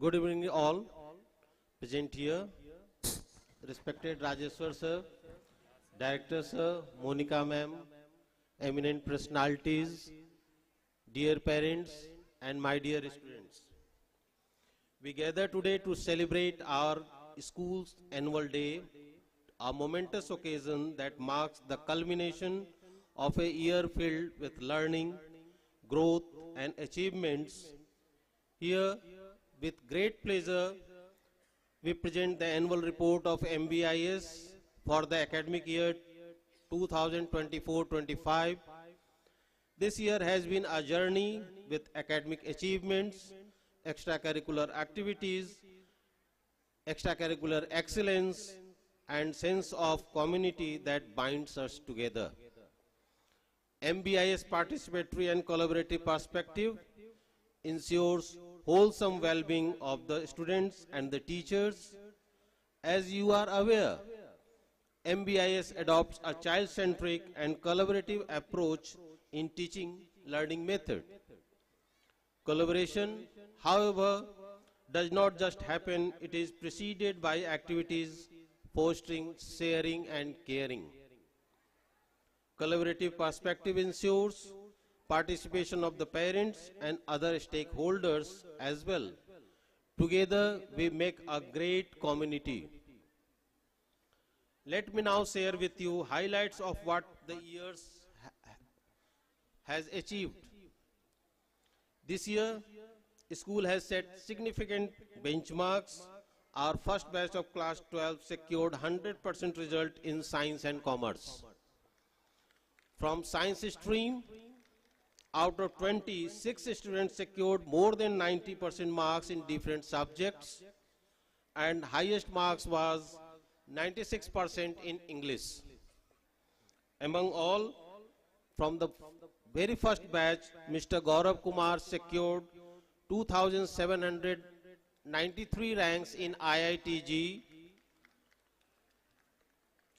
Good evening all present here. Respected Rajeshwar sir, Director sir, Monica ma'am, eminent personalities, dear parents and my dear students. We gather today to celebrate our school's annual day, a momentous occasion that marks the culmination of a year filled with learning, growth and achievements. Here, with great pleasure, we present the annual report of MBIS for the academic year 2024-25. This year has been a journey with academic achievements, extracurricular activities, extracurricular excellence, and sense of community that binds us together. MBIS participatory and collaborative perspective ensures wholesome well-being of the students and the teachers. As you are aware, MBIS adopts a child-centric and collaborative approach in teaching learning method. Collaboration, however, does not just happen, it is preceded by activities fostering, sharing and caring. Collaborative perspective ensures participation of the parents and other stakeholders as well. Together, we make a great community. Let me now share with you highlights of what the years has achieved. This year, school has set significant benchmarks. Our first batch of class 12 secured 100% result in science and commerce. From science stream, out of 20, 6 students secured more than 90% marks in different subjects, and highest marks was 96% in English. Among all, from the very first batch, Mr. Gaurav Kumar secured 2,793 ranks in IITG.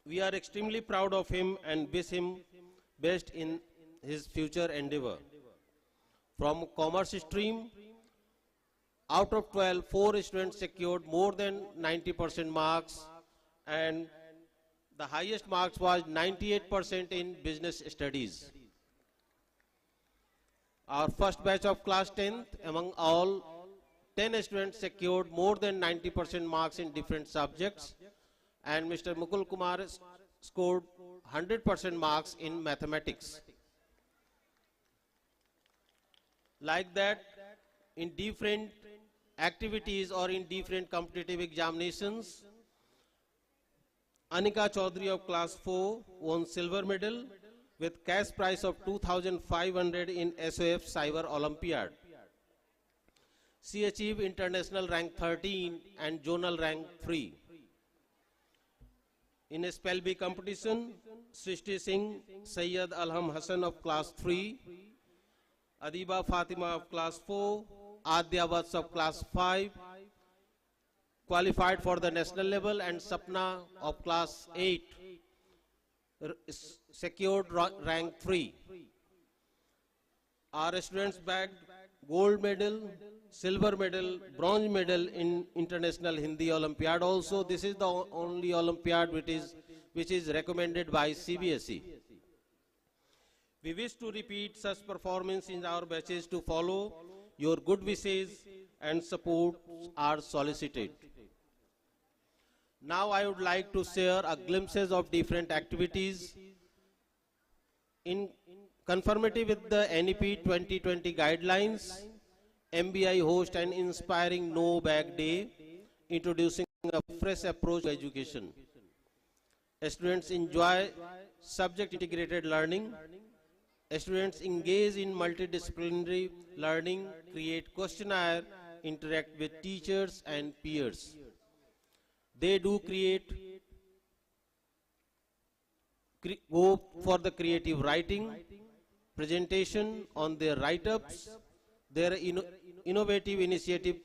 We are extremely proud of him and wish him best in his future endeavor. From commerce stream, out of 12, 4 students secured more than 90% marks, and the highest marks was 98% in business studies. Our first batch of class 10th, among all, 10 students secured more than 90% marks in different subjects, and Mr. Mukul Kumar scored 100% marks in mathematics. Like that, in different activities or in different competitive examinations, Anika Chaudhary of class 4 won silver medal with cash prize of 2,500 in SOF Cyber Olympiad. She achieved international rank 13 and zonal rank 3. In a spell bee competition, Srishti Singh, Sayyid Alham Hassan of class 3, Adiba Fatima of class 4, Adya Vats of class 5, qualified for the national level, and Sapna of class 8 secured rank 3. Our students bagged gold medal, silver medal, bronze medal in International Hindi Olympiad also. This is the only Olympiad which is recommended by CBSE. We wish to repeat such performance in our batches to follow. Your good wishes and support are solicited. Now I would like to share a glimpses of different activities. In conformity with the NEP 2020 guidelines, MBI host an inspiring No Bag Day, introducing a fresh approach to education. Students enjoy subject integrated learning. Students engage in multidisciplinary learning, create questionnaire, interact with teachers and peers. They do go for the creative writing, presentation on their write-ups. Their innovative initiative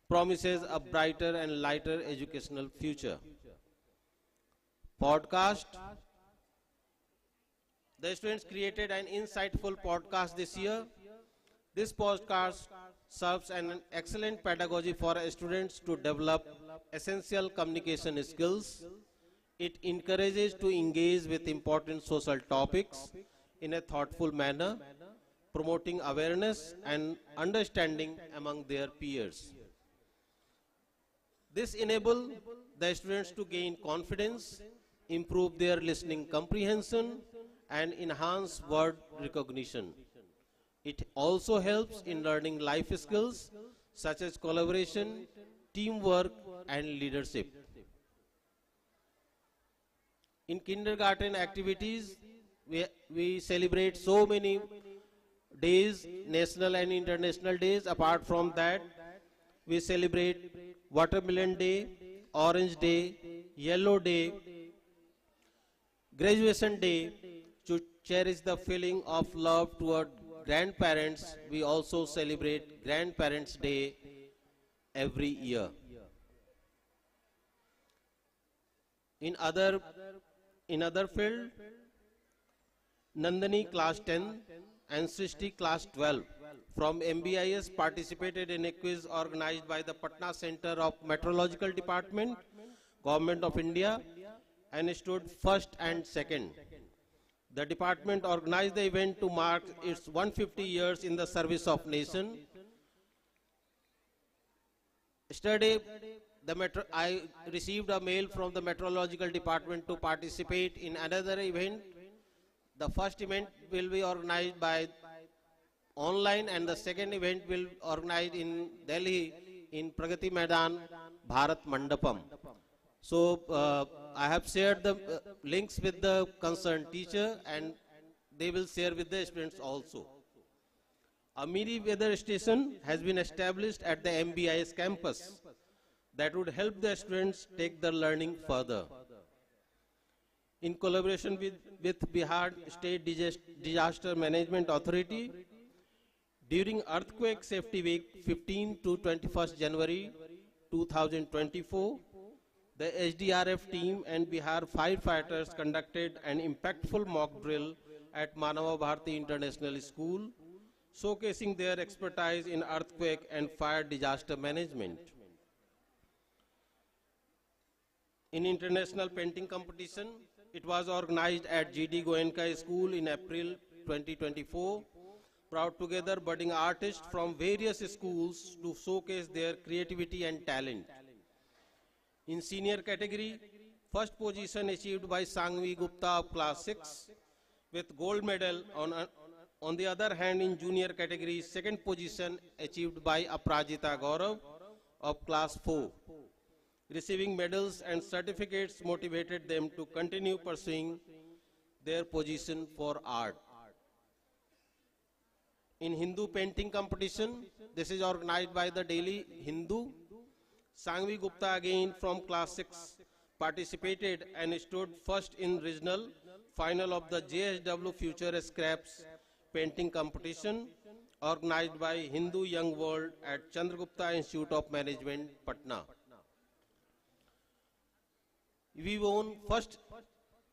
promises a brighter and lighter educational future. Podcast. The students created an insightful podcast this year. This podcast serves an excellent pedagogy for students to develop essential communication skills. It encourages to engage with important social topics in a thoughtful manner, promoting awareness and understanding among their peers. This enables the students to gain confidence, improve their listening comprehension, and enhance word recognition. It also helps in learning life skills such as collaboration, teamwork, and leadership. In kindergarten activities, we celebrate so many days, national and international days. Apart from that, we celebrate Watermelon Day, Orange Day, Yellow Day, Graduation Day. To cherish the feeling of love toward grandparents, we also celebrate Grandparents' Day every year. In other field, Nandini class 10 and Srishti class 12 from MBIS participated in a quiz organized by the Patna Center of Meteorological Department, Government of India, and stood first and second. The department organized the event to mark its 150 years in the service of nation. Yesterday, I received a mail from the meteorological department to participate in another event. The first event will be organized by online and the second event will be organized in Delhi in Pragati Maidan, Bharat Mandapam. So I have shared the links with the concerned teacher and they will share with the students also. A mini weather station has been established at the MBIS campus that would help the students take their learning further. In collaboration with Bihar State Disaster Management Authority, during Earthquake Safety Week 15 to 21st January 2024, the SDRF team and Bihar firefighters conducted an impactful mock drill at Manava Bharati International School, showcasing their expertise in earthquake and fire disaster management. In international painting competition, it was organized at GD Goenka School in April 2024, brought together budding artists from various schools to showcase their creativity and talent. In senior category, first position achieved by Sangvi Gupta of class 6 with gold medal. On the other hand, in junior category, second position achieved by Aprajita Gaurav of class 4. Receiving medals and certificates motivated them to continue pursuing their position for art. In Hindu painting competition, this is organized by the Daily Hindu. Sangvi Gupta again from class 6 participated and stood first in regional final of the JSW Future Scraps painting competition organized by Hindu Young World at Chandragupta Institute of Management, Patna. We won first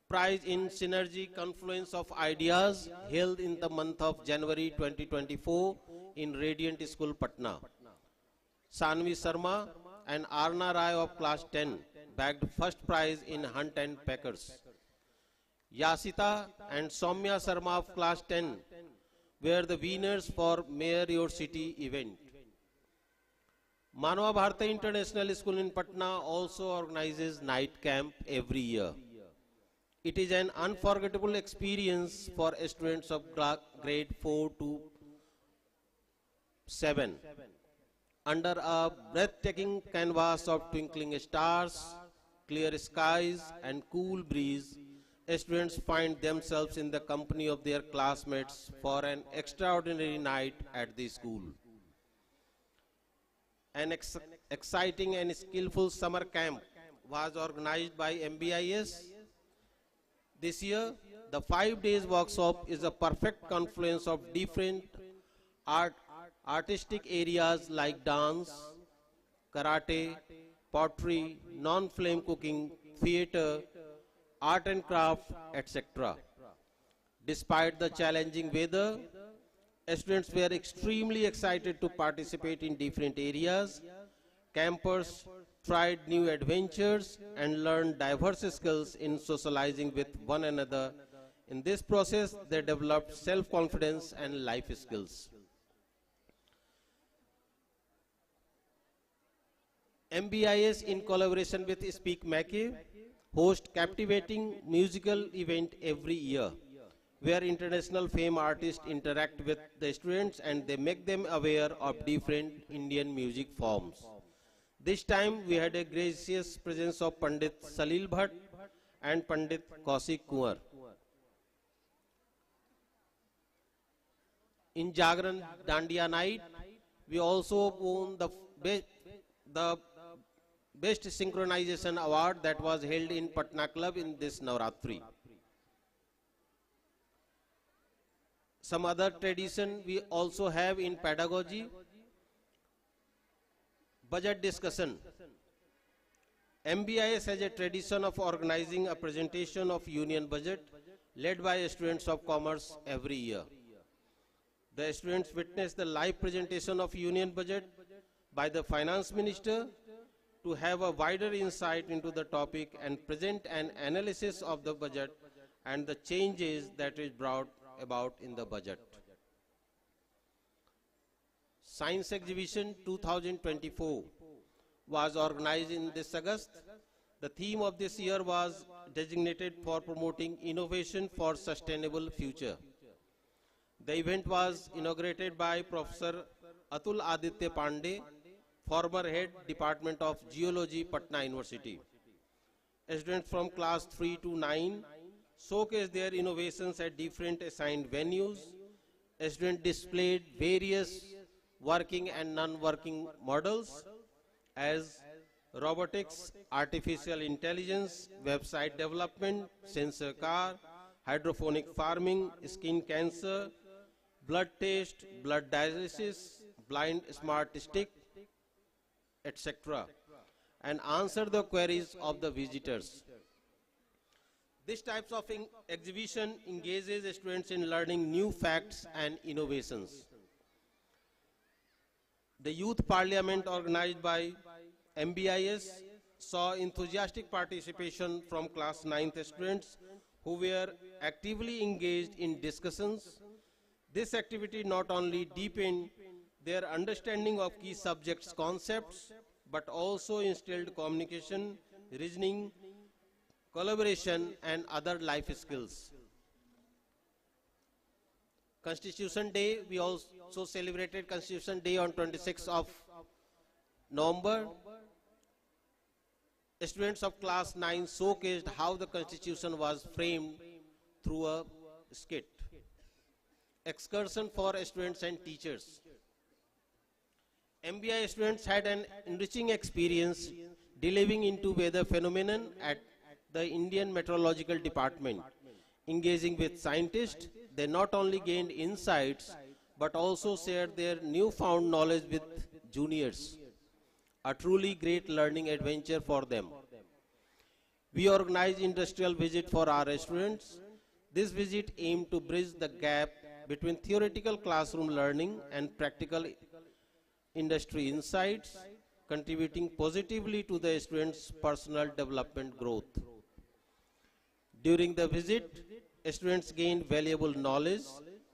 prize in Synergy Confluence of Ideas held in the month of January 2024 in Radiant School, Patna. Sanvi Sharma and Arna Rai of class 10 bagged first prize in Hunt and Packers. Yasita and Soumya Sharma of class 10 were the winners for Mayor Your City event. Manava Bharati International School in Patna also organizes night camp every year. It is an unforgettable experience for students of grade 4 to 7. Under a breathtaking canvas of twinkling stars, clear skies, and cool breeze, students find themselves in the company of their classmates for an extraordinary night at the school. An exciting and skillful summer camp was organized by MBIS. This year, the 5 days workshop is a perfect confluence of different artistic areas like dance, karate, pottery, non-flame cooking, theater, art and craft, etc. Despite the challenging weather, Students were extremely excited to participate in different areas. Campers tried new adventures and learned diverse skills in socializing with one another. In this process, they developed self-confidence and life skills. MBIS, in collaboration with Speak Mackay, host captivating musical event every year, where international fame artists interact with the students and they make them aware of different Indian music forms. This time we had a gracious presence of Pandit Salil Bhatt and Pandit Kaushik Kunwar. In Jagran Dandiya night, we also won the best synchronization award that was held in Patna Club in this Navratri. Some other tradition we also have in pedagogy: budget discussion. MBIS has a tradition of organizing a presentation of union budget led by students of commerce every year. The students witness the live presentation of union budget by the finance minister to have a wider insight into the topic and present an analysis of the budget and the changes that is brought about in the budget. Science Exhibition 2024 was organized in this August. The theme of this year was designated for promoting innovation for sustainable future. The event was inaugurated by Professor Atul Aditya Pandey, former head Department of Geology, Patna University. Students from class 3 to 9 showcased their innovations at different assigned venues. Students displayed various working and non-working models as robotics, artificial intelligence, website development, sensor car, hydroponic farming, skin cancer, blood test, blood dialysis, blind smart stick, etc., and answer the queries of the visitors. This type of exhibition engages students in learning new facts and innovations. The Youth Parliament organized by MBIS saw enthusiastic participation from class 9th students who were actively engaged in discussions. This activity not only deepened their understanding of key subjects concepts, but also instilled communication, reasoning, collaboration, and other life skills. Constitution Day, we also celebrated Constitution Day on 26th of November. Students of class 9 showcased how the Constitution was framed through a skit. Excursion for students and teachers. MBI students had an enriching experience delving into weather phenomenon at the Indian Meteorological Department. Engaging with scientists, they not only gained insights but also shared their newfound knowledge with juniors. A truly great learning adventure for them. We organized industrial visit for our students. This visit aimed to bridge the gap between theoretical classroom learning and practical industry insights, contributing positively to the students' personal development growth. During the visit, students gained valuable knowledge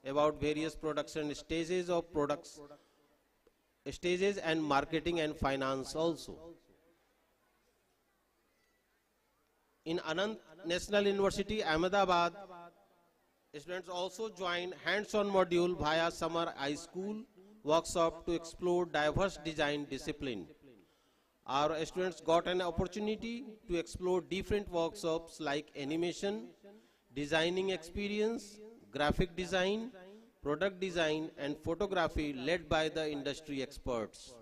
about various production stages of products, stages and marketing and finance also. In Anand National University, Ahmedabad, students also joined hands-on module via summer high school workshop to explore diverse design discipline. Our students got an opportunity to explore different workshops like animation, designing experience, graphic design, product design, and photography led by the industry experts.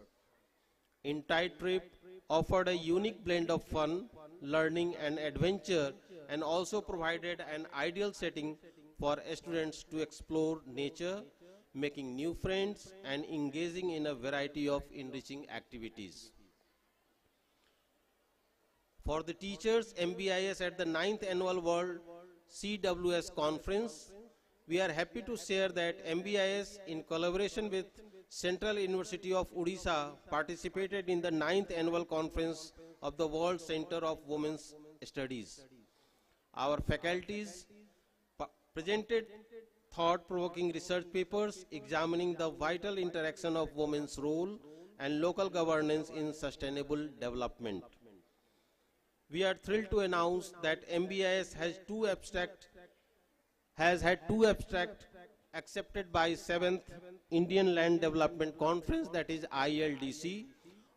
Entire trip offered a unique blend of fun, learning, and adventure, and also provided an ideal setting for students to explore nature, making new friends, and engaging in a variety of enriching activities. For the teachers, MBIS at the 9th Annual World CWS Conference, we are happy to share that MBIS, in collaboration with Central University of Odisha, participated in the 9th annual conference of the World Center of Women's Studies. Our faculties presented thought-provoking research papers examining the vital interaction of women's role and local governance in sustainable development. We are thrilled to announce that MBIS has had two abstracts accepted by 7th Indian Land Development Conference, that is ILDC,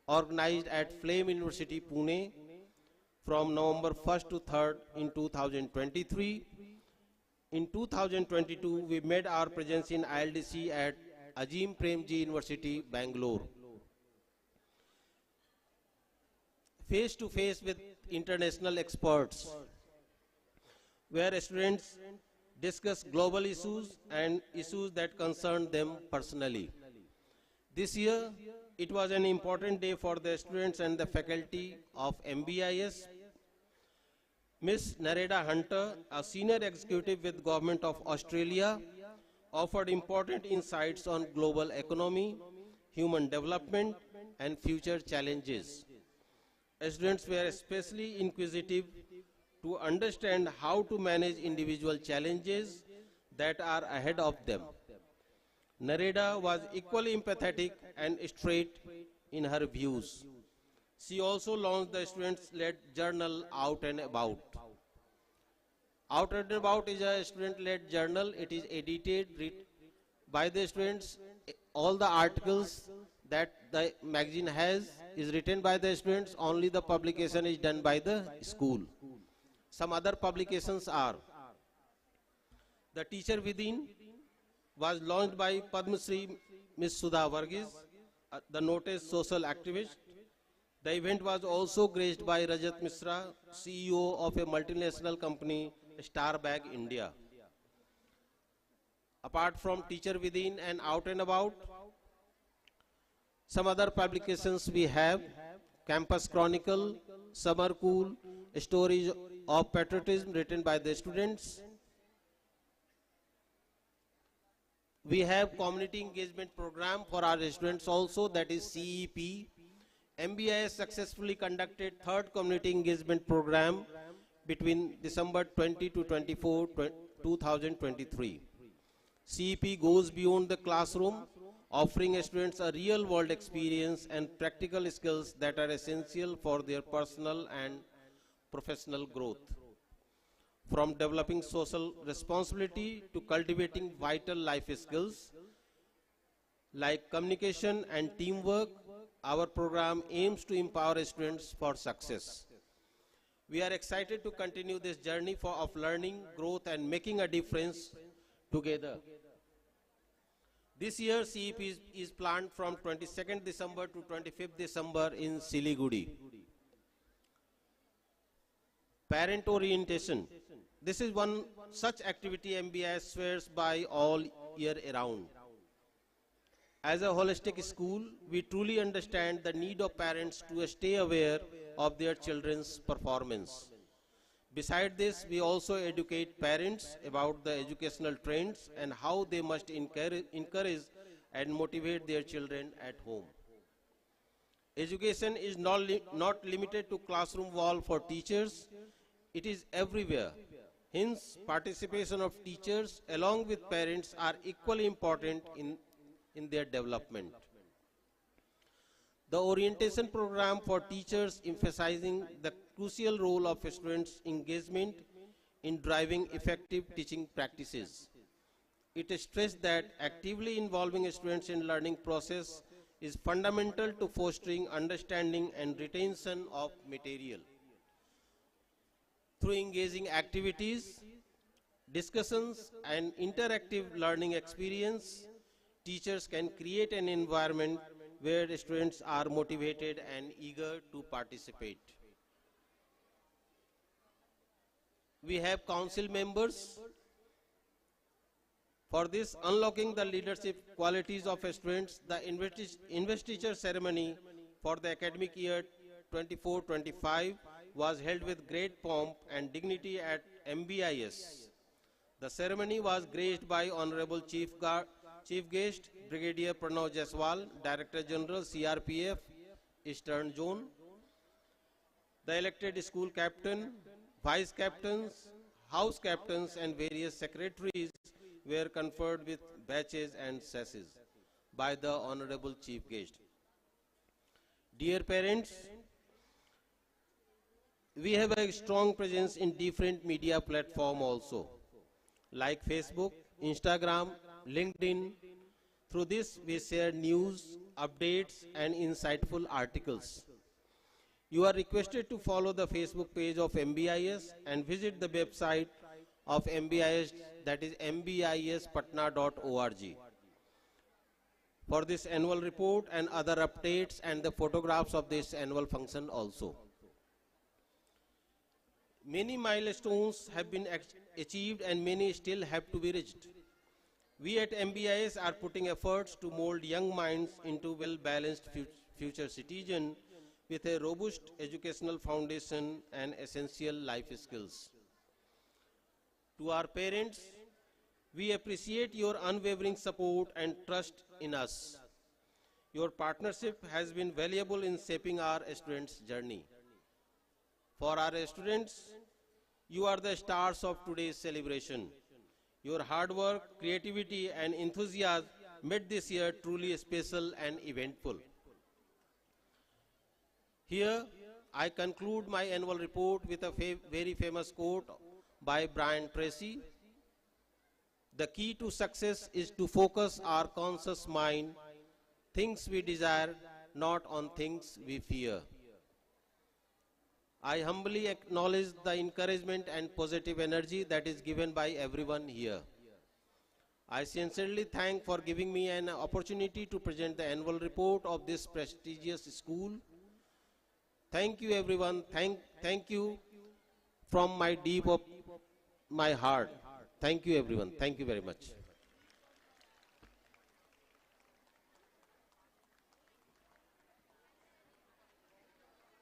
organized at Flame University, Pune from November 1st to 3rd in 2023. In 2022, we made our presence in ILDC at Azim Premji University, Bangalore. Face to face with international experts, where students discuss global issues and issues that concern them personally. This year, it was an important day for the students and the faculty of MBIS. Ms. Nareda Hunter, a senior executive with Government of Australia, offered important insights on global economy, human development, and future challenges. Students were especially inquisitive to understand how to manage individual challenges that are ahead of them. Nareda was equally empathetic and straight in her views. She also launched the students-led journal Out and About. Out and About is a student-led journal. It is edited, read by the students. All the articles that the magazine has is written by the students. Only the publication is done by the school. Some other publications are: The Teacher Within was launched by Padma Shri Ms. Sudha Varghese, the noted social activist. The event was also graced by Rajat Misra, CEO of a multinational company, Starbag India. Apart from Teacher Within and Out and About, some other publications we have: Campus Chronicle, Summer Cool, Stories of Patriotism written by the students. We have Community Engagement Program for our students also, that is CEP. MBIS successfully conducted 3rd Community Engagement Program between December 20 to 24, 2023. CEP goes beyond the classroom, offering students a real-world experience and practical skills that are essential for their personal and professional growth. From developing social responsibility to cultivating vital life skills like communication and teamwork, our program aims to empower students for success. We are excited to continue this journey of learning, growth, and making a difference together. This year, CEP is planned from 22nd December to 25th December in Siliguri. Parent orientation. This is one such activity MBIS swears by all year round. As a holistic school, we truly understand the need of parents to stay aware of their children's performance. Besides this, we also educate parents about the educational trends and how they must encourage and motivate their children at home. Education is not limited to classroom wall for teachers. It is everywhere. Hence, participation of teachers along with parents are equally important in their development. The orientation program for teachers emphasizing the crucial role of students' engagement in driving effective teaching practices. It stressed that actively involving students in learning process is fundamental to fostering understanding and retention of material. Through engaging activities, discussions, and interactive learning experience, teachers can create an environment where students are motivated and eager to participate. We have council members. For this, unlocking the leadership qualities of students, the investiture ceremony for the academic year 24-25 was held with great pomp and dignity at MBIS. The ceremony was graced by Honorable Chief Guest Brigadier Pranav Jaiswal, Director General CRPF, Eastern Zone. The elected school captain, vice captains, house captains and various secretaries were conferred with badges and sashes by the Honorable Chief Guest. Dear parents, we have a strong presence in different media platforms also, like Facebook, Instagram, LinkedIn. Through this, we share news, updates, and insightful articles. You are requested to follow the Facebook page of MBIS and visit the website of MBIS, that is mbispatna.org, for this annual report and other updates and the photographs of this annual function also. Many milestones have been achieved and many still have to be reached. We at MBIS are putting efforts to mold young minds into well-balanced future citizens with a robust educational foundation and essential life skills. To our parents, we appreciate your unwavering support and trust in us. Your partnership has been valuable in shaping our students' journey. For our students, you are the stars of today's celebration. Your hard work, creativity, and enthusiasm made this year truly special and eventful. Here, I conclude my annual report with a very famous quote by Brian Tracy. The key to success is to focus our conscious mind, things we desire, not on things we fear. I humbly acknowledge the encouragement and positive energy that is given by everyone here. I sincerely thank for giving me an opportunity to present the annual report of this prestigious school. Thank you everyone, thank you from my deep of my heart. Thank you everyone, thank you very much.